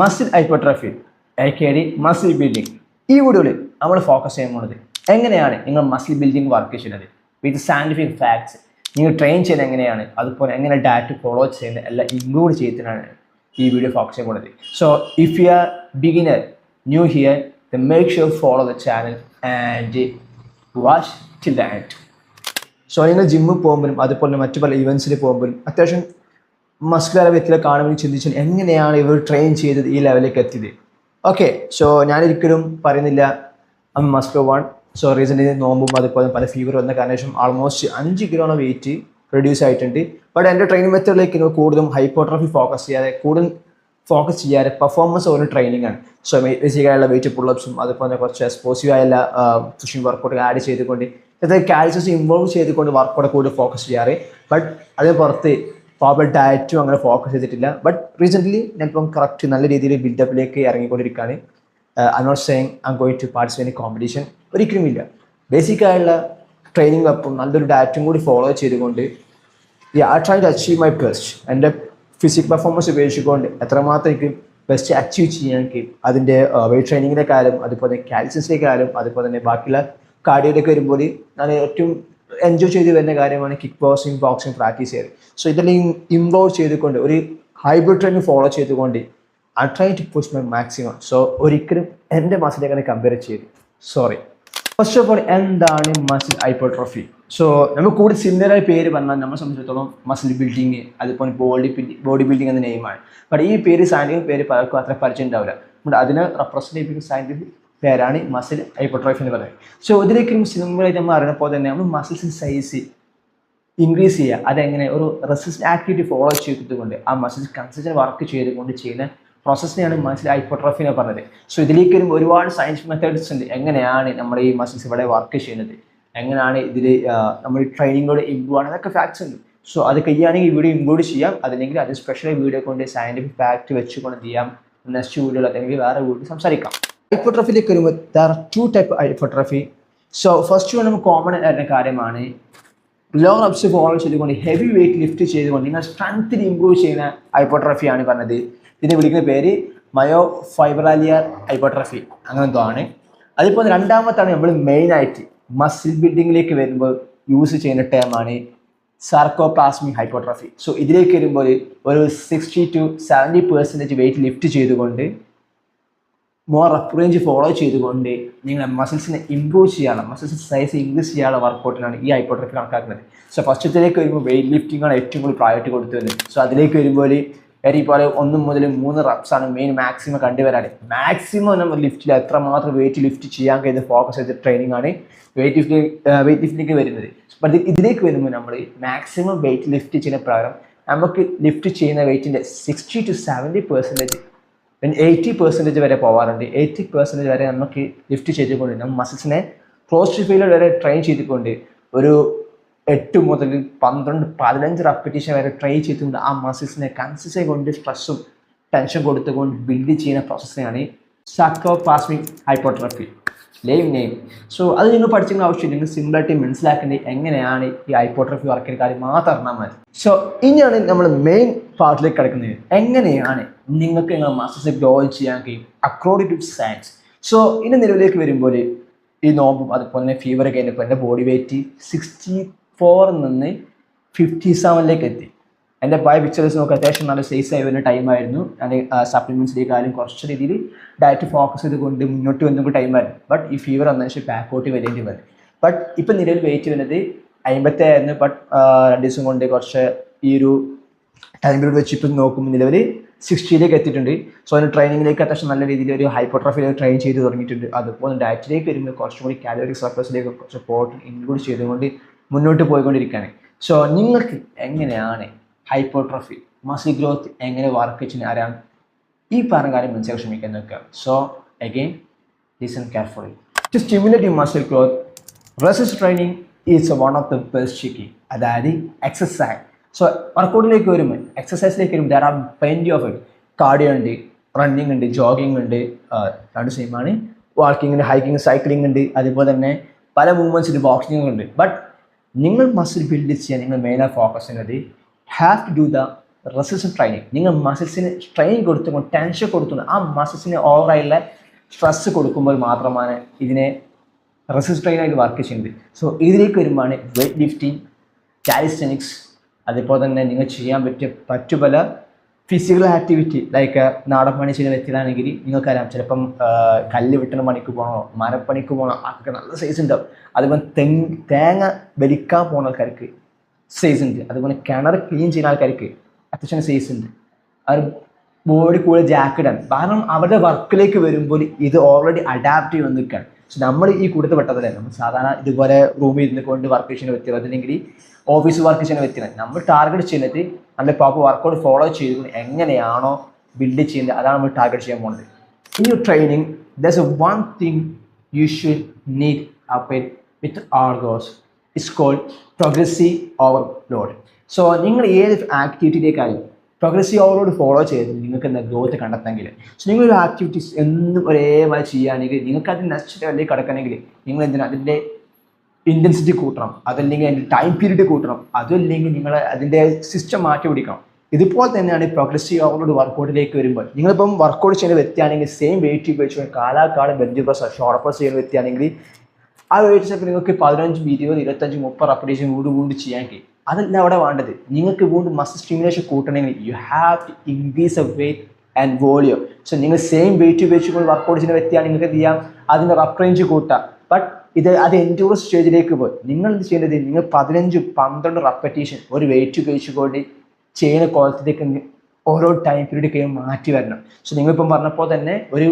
Muscle hypertrophy aka muscle building. ഈ വീഡിയോയിൽ നമ്മൾ ഫോക്കസ് ചെയ്യാൻ പോകുന്നത് എങ്ങനെയാണ് നിങ്ങൾ മസിൽ ബിൽഡിംഗ് വർക്ക് ചെയ്യുന്നത് വിത്ത് സയൻറ്റിഫിക് ഫാക്ട്സ്. നിങ്ങൾ ട്രെയിൻ ചെയ്യുന്നത് എങ്ങനെയാണ്, അതുപോലെ എങ്ങനെ ഡയറ്റ് ഫോളോ ചെയ്യുന്നത് എല്ലാം ഇൻക്ലൂഡ് ചെയ്തിട്ടാണ് ഈ വീഡിയോ ഫോക്കസ് ചെയ്യാൻ പോകുന്നത്. So if you R beginner new here then make sure follow the channel and watch till the end. So നിങ്ങൾ ജിമ്മിൽ പോകുമ്പോഴും അതുപോലെ മറ്റു പല ഇവൻറ്റ്സിൽ പോകുമ്പോഴും അത്യാവശ്യം മസ്കുലർ വ്യക്തികളെ കാണുമ്പോൾ ചിന്തിച്ചാൽ എങ്ങനെയാണ് ഇവർ ട്രെയിൻ ചെയ്തത് ഈ ലെവലിലേക്ക് എത്തിയത്. ഓക്കെ, സോ ഞാനൊരിക്കലും പറയുന്നില്ല മസ്കുലർ വൺ. സോ റീസെൻ്റ് നോമ്പും അതുപോലെ പല ഫീവർ വന്ന കാരണം ആൾമോസ്റ്റ് 5 കിലോളം വെയിറ്റ് റെഡ്യൂസ് ആയിട്ടുണ്ട്. ബട്ട് എൻ്റെ ട്രെയിനിങ് മെത്തേഡിലേക്ക് കൂടുതലും ഹൈപ്പോട്രോഫി ഫോക്കസ് ചെയ്യാതെ പെർഫോമൻസ് ഒരു ട്രെയിനിങ് ആണ്. സോ ബേസിക്കായുള്ള വെയിറ്റ് പുള്ളപ്സും അതുപോലെ കുറച്ച് എക്സ്പോസീവ് ആയുള്ള പുഷിംഗ് വർക്കൗട്ട് ആഡ് ചെയ്തുകൊണ്ട് അതായത് കാൽസ്യസ് ഇൻവോൾവ് ചെയ്തുകൊണ്ട് വർക്കൗട്ട് കൂടുതൽ ഫോക്കസ് ചെയ്യാറ്. ബട്ട് അതിന് പുറത്ത് പ്രോപ്പർ ഡയറ്റും അങ്ങനെ ഫോക്കസ് ചെയ്തിട്ടില്ല. ബട്ട് റീസെൻ്റ്ലി ഞാനിപ്പം കറക്റ്റ് നല്ല രീതിയിൽ ബിൽഡപ്പിലേക്ക് ഇറങ്ങിക്കൊണ്ടിരിക്കുകയാണ്. I not saying I going to participate in competition, ഒരിക്കലുമില്ല. ബേസിക്കായുള്ള ട്രെയിനിങ് അപ്പം നല്ലൊരു ഡയറ്റും കൂടി ഫോളോ ചെയ്തുകൊണ്ട് I try to achieve my best. എൻ്റെ ഫിസിക് പെർഫോമൻസ് ഉപയോഗിച്ചുകൊണ്ട് എത്രമാത്രം എനിക്ക് ബെസ്റ്റ് അച്ചീവ് ചെയ്യാൻ എനിക്ക് അതിൻ്റെ വെയിറ്റ് ട്രെയിനിങ്ങിൻ്റെ കാര്യം അതുപോലെ കാൽസ്യത്തിൻ്റെ കാര്യം അതുപോലെ തന്നെ ബാക്കിയുള്ള കാർഡിയോയിലേക്ക് വരുമ്പോൾ ഞാൻ ഏറ്റവും എൻജോയ് ചെയ്ത് വരുന്ന കാര്യമാണ് കിക്ക് ബോക്സിങ് പ്രാക്ടീസ് ചെയ്തത്. സോ ഇതെല്ലാം ഇൻവോൾവ് ചെയ്തുകൊണ്ട് ഒരു ഹൈബ്രിഡ് ട്രെയിനിങ് ഫോളോ ചെയ്തുകൊണ്ട് I try to push my maximum. So ഒരിക്കലും എൻ്റെ മസിലേക്ക് കമ്പയർ ചെയ്ത് സോറി. ഫസ്റ്റ് ഓഫ് ഓൾ എന്താണ് മസിൽ ഹൈപ്പർട്രോഫി? സോ നമ്മൾ കൂടുതൽ സിമിലറായ പേര് പറഞ്ഞാൽ നമ്മളെ സംബന്ധിച്ചിടത്തോളം മസിൽ ബിൽഡിങ് അതുപോലെ ബോഡി ബിൽഡിംഗ് എന്ന നെയിമാണ്. ബട്ട് ഈ പേര് സയൻറ്റിഫിക് പേര് പലർക്കും അത്ര പരിചയം ഉണ്ടാവില്ല. ബട്ട് അതിനെ റെപ്രസെൻ്റ് ചെയ്യുന്ന സയൻറ്റിഫിക് പേരാണ് മസിൽ ഹൈപ്പർട്രോഫി എന്ന് പറയുന്നത്. സോ ഇതിലേക്ക് സിമ്പിളായിട്ട് നമ്മൾ അറിയുന്നപ്പോൾ തന്നെ നമ്മൾ മസിൽസിൻ്റെ സൈസ് ഇൻക്രീസ് ചെയ്യുക. അതെങ്ങനെ ഒരു റെസിസ്റ്റൻറ്റ് ആക്ടിവിറ്റി ഫോളോ ചെയ്തുകൊണ്ട് ആ മസിൽസ് കൺസിസ്റ്റൻ്റ് വർക്ക് ചെയ്തുകൊണ്ട് ചെയ്യുന്ന പ്രോസസ്സിനെയാണ് മസിൽ ഹൈപ്പർട്രോഫി എന്ന് പറഞ്ഞത്. സോ ഇതിലേക്ക് വരുമ്പോൾ ഒരുപാട് സയൻസ് മെത്തേഡ്സ് ഉണ്ട്. എങ്ങനെയാണ് നമ്മുടെ ഈ മസിൽസ് ഇവിടെ വർക്ക് ചെയ്യുന്നത്, എങ്ങനെയാണ് ഇതിൽ നമ്മൾ ട്രെയിനിങ്ങിലൂടെ ഇമ്പ്രൂവ് ആണ്, അതൊക്കെ ഫാക്ട്സ് ഉണ്ട്. സോ അത് കഴിയുകയാണെങ്കിൽ ഈ വീഡിയോ ഇൻക്ലൂഡ് ചെയ്യാം. അതല്ലെങ്കിൽ അത് സ്പെഷ്യൽ വീഡിയോ കൊണ്ട് സയൻറ്റിഫിക് ഫാക്ട് വെച്ചുകൊണ്ട് ചെയ്യാം. നെക്സ്റ്റ് വീഡിയോയിൽ അല്ലെങ്കിൽ വേറെ വീഡിയോ സംസാരിക്കാം. ഹൈപ്പർട്രോഫിയിലേക്ക് വരുമ്പോൾ there R 2 type hypertrophy. So first one നമുക്ക് കോമൺ ആയിരുന്ന കാര്യമാണ് ലോ റെപ്സ് ഫോളോ ചെയ്തുകൊണ്ട് ഹെവി വെയിറ്റ് ലിഫ്റ്റ് ചെയ്തുകൊണ്ട് നിങ്ങൾ സ്ട്രെങ്ത്തിൽ ഇമ്പ്രൂവ് ചെയ്യുന്ന ഹൈപ്പർട്രോഫിയാണ് പറഞ്ഞത്. ഇതിനെ വിളിക്കുന്ന പേര് മയോഫൈബ്രാലിയർ ഹൈപ്പർട്രോഫി അങ്ങനെ എന്തോ ആണ്. അതിപ്പോൾ രണ്ടാമത്താണ് നമ്മൾ മെയിനായിട്ട് മസിൽ ബിൽഡിങ്ങിലേക്ക് വരുമ്പോൾ യൂസ് ചെയ്യുന്ന ടേമാണ് സാർക്കോപ്ലാസ്മിക് ഹൈപ്പർട്രോഫി. സോ ഇതിലേക്ക് വരുമ്പോൾ ഒരു 60 to 70% വെയിറ്റ് ലിഫ്റ്റ് ചെയ്തുകൊണ്ട് മോർ റഫ് റേഞ്ച് ഫോളോ ചെയ്തുകൊണ്ട് നിങ്ങളെ മസിൽസിനെ ഇമ്പ്രൂവ് ചെയ്യാനുള്ള മസിൽസ് സൈസ് ഇൻക്രീസ് ചെയ്യാനുള്ള വർക്കൗട്ടിനാണ് ഈ ഹൈപ്പർട്രോഫി കണക്കാക്കുന്നത്. സോ ഫസ്റ്റത്തിലേക്ക് വരുമ്പോൾ വെയിറ്റ് ലിഫ്റ്റിംഗാണ് ഏറ്റവും കൂടുതൽ പ്രയോറിറ്റി കൊടുത്തു വരുന്നത്. സോ അതിലേക്ക് വരുമ്പോൾ പോലെ 1 മുതൽ 3 റെപ്സാണ് മെയിൻ മാക്സിമം കണ്ടുവരാൻ. മാക്സിമം നമ്മൾ ലിഫ്റ്റിൽ എത്രമാത്രം വെയിറ്റ് ലിഫ്റ്റ് ചെയ്യാൻ കഴിയുന്ന ഫോക്കസ് ചെയ്ത ട്രെയിനിങ് ആണ് വെയിറ്റ് ലിഫ്റ്റിലേക്ക് വരുന്നത്. ബട്ട് ഇതിലേക്ക് വരുമ്പോൾ നമ്മൾ മാക്സിമം വെയിറ്റ് ലിഫ്റ്റ് ചെയ്യുന്ന പ്രകാരം നമുക്ക് ലിഫ്റ്റ് ചെയ്യുന്ന വെയിറ്റിൻ്റെ 60 to 70% 80% വരെ പോകാറുണ്ട്. 80% വരെ നമുക്ക് ലിഫ്റ്റ് ചെയ്തുകൊണ്ട് നമ്മൾ മസിൽസിനെ ക്ലോസ് ടു ഫെയിലിയർ വരെ ട്രെയിൻ ചെയ്തുകൊണ്ട് ഒരു 8 മുതൽ 12-15 റെപ്പിറ്റീഷൻ വരെ ട്രൈ ചെയ്തുകൊണ്ട് ആ മസിൽസിനെ കൺസിസ്റ്റൻ്റ് കൊണ്ട് സ്ട്രെസ്സും ടെൻഷൻ കൊടുത്തുകൊണ്ട് ബിൽഡ് ചെയ്യുന്ന പ്രോസസ്സിനെയാണ് സാർക്കോപ്ലാസ്മിക് ഹൈപ്പർട്രോഫി. നെയിം. സോ അത് നിങ്ങൾ പഠിച്ചിരുന്ന ആവശ്യമില്ല. നിങ്ങൾ സിമ്പിളായിട്ട് മനസ്സിലാക്കേണ്ടത് എങ്ങനെയാണ് ഈ ഹൈപ്പർട്രോഫി വർക്കിൻ്റെ കാര്യം മാത്രം അറിഞ്ഞാൽ മതി. സോ ഇനിയാണ് നമ്മൾ മെയിൻ പാർട്ടിലേക്ക് കിടക്കുന്നത്. എങ്ങനെയാണ് നിങ്ങൾക്ക് നിങ്ങളുടെ മസിൽസ് ഗ്രോ ചെയ്യാൻ കഴിയും അക്കോർഡിംഗ് ടു സയൻസ്. സോ ഇനി നിലവിലേക്ക് വരുമ്പോൾ ഈ നോമ്പും അതുപോലെ തന്നെ ഫീവർ കഴിഞ്ഞപ്പോൾ എൻ്റെ ബോഡി വെയിറ്റ് 64 നിന്ന് 57 എത്തി. എൻ്റെ പഴയ പിക്ചേഴ്സ് നോക്കുക അത്യാവശ്യം നല്ല സൈസ് ആയി വരുന്ന ടൈമായിരുന്നു. ഞാൻ സപ്ലിമെൻറ്റ്സിൻ്റെ കാര്യം കുറച്ച് രീതിയിൽ ഡയറ്റ് ഫോക്കസ് ചെയ്തുകൊണ്ട് മുന്നോട്ട് വന്നൊക്കെ ടൈമായിരുന്നു. ബട്ട് ഈ ഫീവർ വന്നതിന് ശേഷം ബാക്കോട്ട് വരേണ്ടി വരും. ബട്ട് ഇപ്പം നിലവിൽ വെയിറ്റ് വരുന്നത് 50 ആയിരുന്നു. ബട്ട് 2 ദിവസം കൊണ്ട് കുറച്ച് ഈ ഒരു ടൈം പീരീഡ് വെച്ച് ഇപ്പം നോക്കുമ്പോൾ നിലവിൽ 60 എത്തിയിട്ടുണ്ട്. സോ അതിന് ട്രെയിനിങ്ങിലേക്ക് അത്യാവശ്യം നല്ല രീതിയിൽ ഒരു ഹൈപ്പർട്രോഫിയിലേക്ക് ട്രെയിൻ ചെയ്ത് തുടങ്ങിയിട്ടുണ്ട്. അതുപോലെ ഡയറ്റിലേക്ക് വരുമ്പോൾ കുറച്ചും കൂടി കാലോറി സർപ്ലസിലേക്ക് കുറച്ച് പ്രോട്ടീൻ ഇൻക്ലൂഡ് ചെയ്തുകൊണ്ട് മുന്നോട്ട് പോയിക്കൊണ്ടിരിക്കുകയാണ്. സോ നിങ്ങൾക്ക് എങ്ങനെയാണ് ഹൈപ്പർട്രോഫി മസിൽ ഗ്രോത്ത് എങ്ങനെ വർക്ക് ചെയ്യുന്ന ആരാണ് ഈ പറഞ്ഞ കാര്യം മനസ്സിലാക്കാൻ ശ്രമിക്കാൻ നോക്കുക. So again listen carefully. To stimulate your muscle growth resistance training is one of the best key. അതായത് എക്സസൈസ്. സോ വർക്കൗട്ടിലേക്ക് വരുമ്പോൾ എക്സസൈസിലേക്ക് വരുമ്പോൾ there are plenty of it. Cardio ഉണ്ട്, റണ്ണിങ് ഉണ്ട്, ജോഗിങ് ഉണ്ട്, രണ്ട് സെയിമാണ്. വാക്കിംഗ് ഉണ്ട്, ഹൈക്കിങ്, സൈക്ലിംഗ് ഉണ്ട്, അതുപോലെ തന്നെ പല മൂവ്മെൻറ്റ്സ് ഉണ്ട്, ബോക്സിംഗ് ഉണ്ട്. ബട്ട് നിങ്ങൾ മസിൽ ബിൽഡ് ചെയ്യാൻ നിങ്ങൾ മെയിനായി ഫോക്കസ് ചെയ്യുന്നത് have to do the resistance training. നിങ്ങൾ മസിൽസിന് സ്ട്രെയിൻ കൊടുത്തുകൊണ്ട് ടെൻഷൻ കൊടുത്തുകൊണ്ട് ആ മസിൽസിന് ഓവറായുള്ള സ്ട്രെസ് കൊടുക്കുമ്പോൾ മാത്രമാണ് ഇതിനെ റെസിസ്റ്റൻസ് ട്രെയിനായിട്ട് വർക്ക് ചെയ്യുന്നത്. സോ ഇതിലേക്ക് വരുമ്പോഴാണ് വെയ്റ്റ് ലിഫ്റ്റിംഗ്, കാലിസ്റ്റനിക്സ്, അതേപോലെ തന്നെ നിങ്ങൾ ചെയ്യാൻ പറ്റിയ പല ഫിസിക്കൽ ആക്ടിവിറ്റി ലൈക്ക് നാടൻ പണി ചെയ്യുന്ന വ്യക്തികളാണെങ്കിൽ നിങ്ങൾക്കറിയാം ചിലപ്പം കല്ല് വെട്ടുന്ന പണിക്ക് പോകണോ മരപ്പണിക്ക് പോകണോ അതൊക്കെ നല്ല സൈസ് ഉണ്ടാവും. അതുപോലെ തേങ്ങ വലിക്കാൻ പോകുന്ന ആൾക്കാർക്ക് സൈസ് ഉണ്ട്. അതുപോലെ കിണർ ക്ലീൻ ചെയ്യുന്ന ആൾക്കാർക്ക് അത്യാവശ്യം സൈസ് ഉണ്ട്. അവർ ബോഡി കൂടുതൽ ജാക്കറ്റാണ്. കാരണം അവരുടെ വർക്കിലേക്ക് വരുമ്പോൾ ഇത് ഓൾറെഡി അഡാപ്റ്റ് ചെയ്ത് നിൽക്കുകയാണ്. സോ നമ്മൾ ഈ കൂട്ടത്തിൽ പെട്ടതല്ലേ. നമ്മൾ സാധാരണ ഇതുപോലെ റൂമിൽ ഇരുന്ന് കൊണ്ട് വർക്ക് ചെയ്യുന്ന വ്യക്തികൾ അല്ലെങ്കിൽ ഓഫീസ് വർക്ക് ചെയ്യുന്ന വ്യക്തികളാണ്. നമ്മൾ ടാർഗറ്റ് ചെയ്യുന്നത് നല്ല പ്രോപ്പർ വർക്കൗട്ട് ഫോളോ ചെയ്തുകൊണ്ട് എങ്ങനെയാണോ ബിൽഡ് ചെയ്യുന്നത് അതാണ് നമ്മൾ ടാർഗറ്റ് ചെയ്യാൻ പോകുന്നത്. In your training there is one thing you should need up with our goals. It's called progressive overload. So നിങ്ങൾ ഏത് ആക്ടിവിറ്റിയിലേക്കായാലും പ്രോഗ്രസീവ് ഓവർലോഡ് ഫോളോ ചെയ്ത് നിങ്ങൾക്ക് എന്താ ഗ്രോത്ത് കണ്ടെത്തെങ്കിൽ, സോ നിങ്ങളൊരു ആക്ടിവിറ്റീസ് എന്നും ഒരേപോലെ ചെയ്യുകയാണെങ്കിൽ നിങ്ങൾക്ക് അതിന് നെക്സ്റ്റ് ലെവലിലേക്ക് കടക്കണമെങ്കിൽ നിങ്ങൾ എന്തിനാ അതിൻ്റെ ഇൻറ്റൻസിറ്റി കൂട്ടണം, അതല്ലെങ്കിൽ അതിൻ്റെ ടൈം പീരീഡ് കൂട്ടണം, അതല്ലെങ്കിൽ നിങ്ങൾ അതിൻ്റെ സിസ്റ്റം മാറ്റി പിടിക്കണം. ഇതുപോലെ തന്നെയാണ് പ്രോഗ്രസീവ് ഓവർലോഡ് വർക്കൗട്ടിലേക്ക് വരുമ്പോൾ. നിങ്ങളിപ്പം വർക്കൗട്ട് ചെയ്യുന്ന വ്യക്തിയാണെങ്കിൽ സെയിം വെയിറ്റ് ഉപയോഗിച്ച് കാലാകാലം ബെഞ്ച് പ്രസ് ഷോൾഡർ പ്രസ് ചെയ്യുന്ന വ്യക്തിയാണെങ്കിൽ ആ വെയിറ്റ് ചിലപ്പോൾ നിങ്ങൾക്ക് 15, 20, 25, 30 റെപ്പിറ്റേഷൻ വീണ്ടും ചെയ്യാൻ കഴിയും. അതല്ല അവിടെ വേണ്ടത്. നിങ്ങൾക്ക് വീണ്ടും മസിൽ സ്റ്റിമുലേഷൻ കൂട്ടണമെങ്കിൽ you have to increase a weight and volume. So നിങ്ങൾ സെയിം വെയിറ്റ് ഉപയോഗിച്ചുകൊണ്ട് വർക്കൗട്ട് ചെയ്യുന്ന വ്യക്തിയാണ് നിങ്ങൾക്ക് എന്ത് ചെയ്യാം അതിൻ്റെ റെപ്പ് റേഞ്ച് കൂട്ടാം. ബട്ട് അത് എൻഡ്യൂറൻസ് സ്റ്റേജിലേക്ക് പോയി നിങ്ങൾ എന്ത് ചെയ്യേണ്ടത് നിങ്ങൾ 15, 12 റെപ്പറ്റീഷൻ ഒരു വെയിറ്റ് ഉപയോഗിച്ചുകൊണ്ട് ചെയ്യുന്ന കോലത്തിലേക്ക് ഓരോ ടൈം പീരീഡ് കഴിയുമ്പോൾ മാറ്റി വരണം. സോ നിങ്ങളിപ്പം പറഞ്ഞപ്പോൾ തന്നെ ഒരു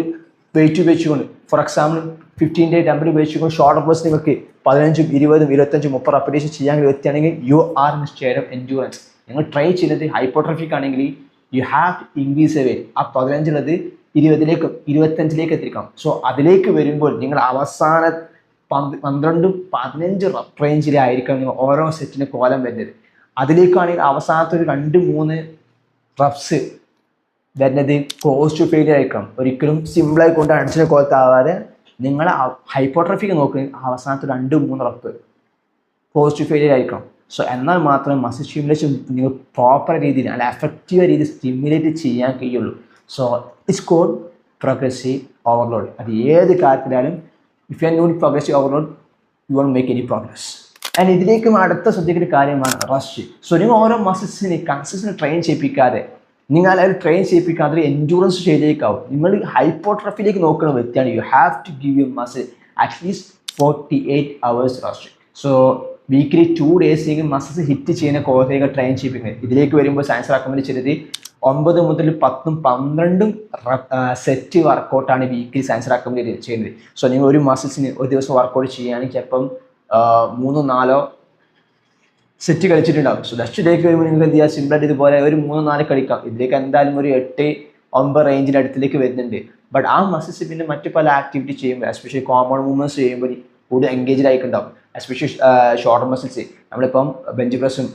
വെയിറ്റ് ഉപയോഗിച്ചുകൊണ്ട് ഫോർ എക്സാമ്പിൾ 15 ഡംബിൾ ഉപയോഗിച്ചുകൊണ്ട് ഷോൾഡർ പ്രസ് നിങ്ങൾക്ക് 15, 20, 25, 30 റെപ്പറ്റീഷൻ ചെയ്യാൻ വ്യക്തിയാണെങ്കിൽ you are in state of endurance. നിങ്ങൾ ട്രൈ ചെയ്യുന്നത് ഹൈപ്പോട്രോഫിക് ആണെങ്കിൽ you have to increase a weight. ആ 15 20ലേക്കും 25ലേക്ക് എത്തിക്കണം. സോ അതിലേക്ക് വരുമ്പോൾ നിങ്ങൾ അവസാന 12, 15 റെപ്പ് റേഞ്ചിലായിരിക്കണം നിങ്ങൾ ഓരോ സെറ്റിന് കോലം വരുന്നത്. അതിലേക്കാണെങ്കിൽ അവസാനത്തെ ഒരു 2-3 റെപ്സ് വരുന്നത് ക്ലോസ് ടു ഫെയിലിയർ ആയിരിക്കണം. ഒരിക്കലും സിമ്പിളായി കൊണ്ട് അടിച്ചിട്ട് കോലത്താവാതെ നിങ്ങൾ ഹൈപ്പോട്രോഫിക്ക് നോക്കുകയും അവസാനത്തെ 2-3 റെപ്പ് ക്ലോസ് ടു ഫെയിലിയർ ആയിരിക്കണം. സോ എന്നാൽ മാത്രമേ മസിൽ സ്റ്റിമുലേഷൻ നിങ്ങൾ പ്രോപ്പർ രീതിയിൽ അല്ല എഫക്റ്റീവ് രീതിയിൽ സ്റ്റിമുലേറ്റ് ചെയ്യാൻ കഴിയുള്ളൂ. So it's called progressive overload. അത് ഏത് കാര്യത്തിലായാലും if you are not progressive overload you won't make any progress. And ഇതിലേക്കും അടുത്ത ശ്രദ്ധിക്കുന്ന കാര്യമാണ് റസ്റ്റ്. സോ നിങ്ങൾ ഓരോ മസിൽസിനെ കൺസിസ്റ്റന്റ് ട്രെയിൻ ചെയ്യിപ്പിക്കാതെ നിങ്ങൾ അത് ട്രെയിൻ ചെയ്യിപ്പിക്കാതെ എൻഡ്യൂറൻസ് സ്റ്റേജിലേക്കാവും. നിങ്ങൾ ഹൈപ്പോട്രോഫിയിലേക്ക് നോക്കുന്ന വ്യക്തിയാണ് you have to give you muscle at least 48 hours rest. So weekly 2 days muscles hit ചെയ്യുന്ന കോഴ്സിലേക്ക് ട്രെയിൻ ചെയ്യിപ്പിക്കുന്നത്. ഇതിലേക്ക് വരുമ്പോൾ സയൻസ് റെക്കമെൻഡ് ചെയ്തത് 9 മുതൽ 10, 12 സെറ്റ് വർക്കൗട്ടാണ് വീക്കിലി സയൻസ് റെക്കമെൻഡ് ചെയ്യുന്നത്. സോ നിങ്ങൾ ഒരു മസിൽസിന് ഒരു ദിവസം വർക്കൗട്ട് ചെയ്യുകയാണെങ്കിൽ ചിലപ്പം 3-4 സെറ്റ് കളിച്ചിട്ടുണ്ടാവും. സോ നെക്സ്റ്റ് ഡേക്ക് വരുമ്പോൾ നിങ്ങൾക്ക് എന്ത് ചെയ്യുക സിമ്പിളായിട്ട് ഇതുപോലെ ഒരു 3-4 കളിക്കാം. ഇതിലേക്ക് എന്തായാലും ഒരു 8-9 റേഞ്ചിൻ്റെ അടുത്തിലേക്ക് വരുന്നുണ്ട്. ബട്ട് ആ മസിൽസ് പിന്നെ മറ്റു പല ആക്ടിവിറ്റി ചെയ്യുമ്പോൾ എസ്പെഷ്യലി കോമൺ മൂവ്മെൻറ്റ്സ് ചെയ്യുമ്പോൾ കൂടുതൽ എൻഗേജ്ഡ് ആയിട്ടുണ്ടാവും. എസ്പെഷ്യലി ഷോൾഡർ മസിൽസ് നമ്മളിപ്പം ബെഞ്ച് പ്രസ്സും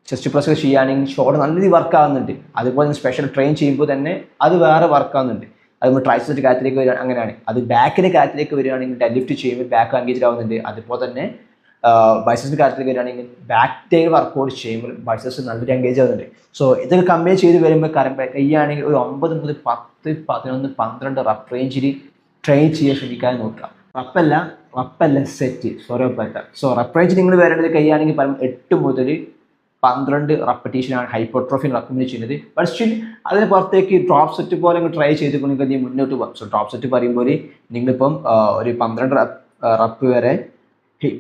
ചെസ്റ്റ് പ്രസ്സൊക്കെ ചെയ്യുകയാണെങ്കിൽ ഷോൾഡർ നല്ല രീതിയിൽ വർക്ക് ആകുന്നുണ്ട്. അതുപോലെ സ്പെഷ്യൽ ട്രെയിൻ ചെയ്യുമ്പോൾ തന്നെ അത് വേറെ വർക്ക് ആകുന്നുണ്ട്. അതുപോലെ ട്രൈസെപ്റ്റ് കാര്യത്തിലേക്ക് വരിക അങ്ങനെയാണ്. അത് ബാക്കിൻ്റെ കാര്യത്തിലേക്ക് വരികയാണെങ്കിൽ ഡെഡ് ലിഫ്റ്റ് ചെയ്യുമ്പോൾ ബാക്ക് എൻഗേജ്ഡ് ആവുന്നുണ്ട്. അതുപോലെ തന്നെ ബൈസെപ്സിൻ്റെ കാര്യത്തിലേക്ക് വരികയാണെങ്കിൽ ബാക്ക് ടൈൽ വർക്കൗട്ട് ചെയ്യുമ്പോൾ ബൈസെപ്സ് നല്ലൊരു എൻഗേജ് ആവുന്നുണ്ട്. സോ ഇതൊക്കെ കമ്പയർ ചെയ്ത് വരുമ്പോൾ കയ്യാണെങ്കിൽ ഒരു 9 മുതൽ 10, 11, 12 റെപ്പ് റേഞ്ചിൽ ട്രെയിൻ ചെയ്യാൻ ശ്രമിക്കാൻ നോക്കുക. റപ്പല്ല സെറ്റ്. സോ റെപ്പ് റേഞ്ച് നിങ്ങൾ വരേണ്ടത് കയ്യാണെങ്കിൽ 8 മുതൽ 12 റെപ്പറ്റീഷനാണ് ഹൈപ്പോട്രോഫി റെക്കമെൻഡ് ചെയ്യുന്നത്. ബട്ട് സ്റ്റിൽ അതിന് പുറത്തേക്ക് ഡ്രോപ്പ് സെറ്റ് പോലെ നിങ്ങൾ ട്രൈ ചെയ്തുകൊണ്ട് നിങ്ങൾക്ക് മുന്നോട്ട് പോകാം. സോ ഡ്രോപ്പ് സെറ്റ് പറയുമ്പോൾ നിങ്ങളിപ്പം ഒരു 12 റെപ്പ് വരെ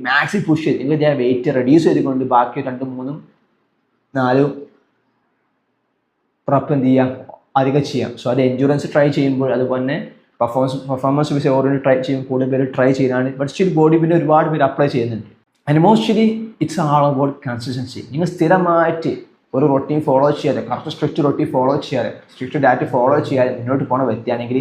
മാക്സിമം പുഷ് ചെയ്ത് നിങ്ങൾ ഞാൻ വെയിറ്റ് റെഡ്യൂസ് ചെയ്തുകൊണ്ട് ബാക്കി 2, 3, 4 റെപ്പ് എന്ത് ചെയ്യാം അധികം ചെയ്യാം. സോ അത് എൻഡ്യൂറൻസ് ട്രൈ ചെയ്യുമ്പോൾ അതുപോലെ തന്നെ പെർഫോമൻസ് ബേസ് ഓറിയൻറ്റഡ് ട്രൈ ചെയ്യും കൂടുതൽ പേര് ട്രൈ ചെയ്താണ്. ബട്ട് സ്റ്റിൽ ബോഡി പിന്നെ ഒരുപാട് പേര് അപ്ലൈ ചെയ്യുന്നുണ്ട്. And mostly it's all about consistency. നിങ്ങൾ സ്ഥിരമായിട്ട് ഒരു റൊട്ടീൻ ഫോളോ ചെയ്യാതെ കറക്റ്റ് സ്ട്രിക്റ്റ് റൊട്ടീൻ ഫോളോ ചെയ്യാതെ സ്ട്രിക്റ്റ് ഡയറ്റ് ഫോളോ ചെയ്യാതെ മുന്നോട്ട് പോകുന്ന വ്യക്തിയാണെങ്കിൽ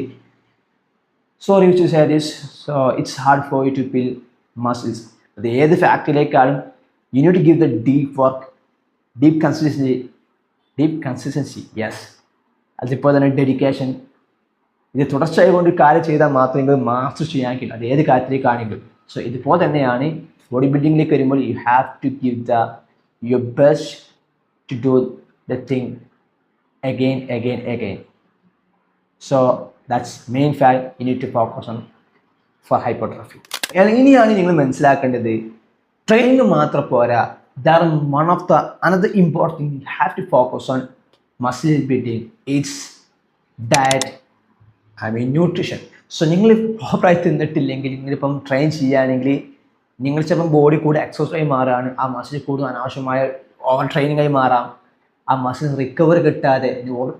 sorry to say this so it's hard for you to build muscles. അത് ഏത് ഫാക്ടറിയിലേക്കാളും you need to give the deep work, deep consistency yes. അതിപ്പോൾ തന്നെ ഡെഡിക്കേഷൻ. ഇത് തുടർച്ചയായി കൊണ്ട് കാര്യം ചെയ്താൽ മാത്രമേ നിങ്ങൾ മാസ്റ്റർ ചെയ്യാൻ കഴിയും. അത് ഏത് കാര്യത്തിലേക്കാണെങ്കിലും. സോ ഇതുപോലെ തന്നെയാണ് ബോഡി ബിൽഡിങ്ങിലേക്ക് വരുമ്പോൾ you have to give your best to do the thing again. So that's main fact you need to focus on for hypertrophy. ഇനിയാണ് നിങ്ങൾ മനസ്സിലാക്കേണ്ടത്, ട്രെയിനിങ് മാത്രം പോരാ. There are one of the another important thing you have to focus on muscle building. It's diet, nutrition. So നിങ്ങൾ പ്രോപ്പറായി തിന്നിട്ടില്ലെങ്കിൽ, നിങ്ങളിപ്പം train ചെയ്യുകയാണെങ്കിൽ നിങ്ങൾ ചിലപ്പം ബോഡി കൂടെ എക്സസൈസ് മാറാണ്, ആ മസിൽ കൂടുതൽ അനാവശ്യമായ ഓവർ ട്രെയിനിങ്ങായി മാറാം. ആ മസിൽ റിക്കവർ കിട്ടാതെ,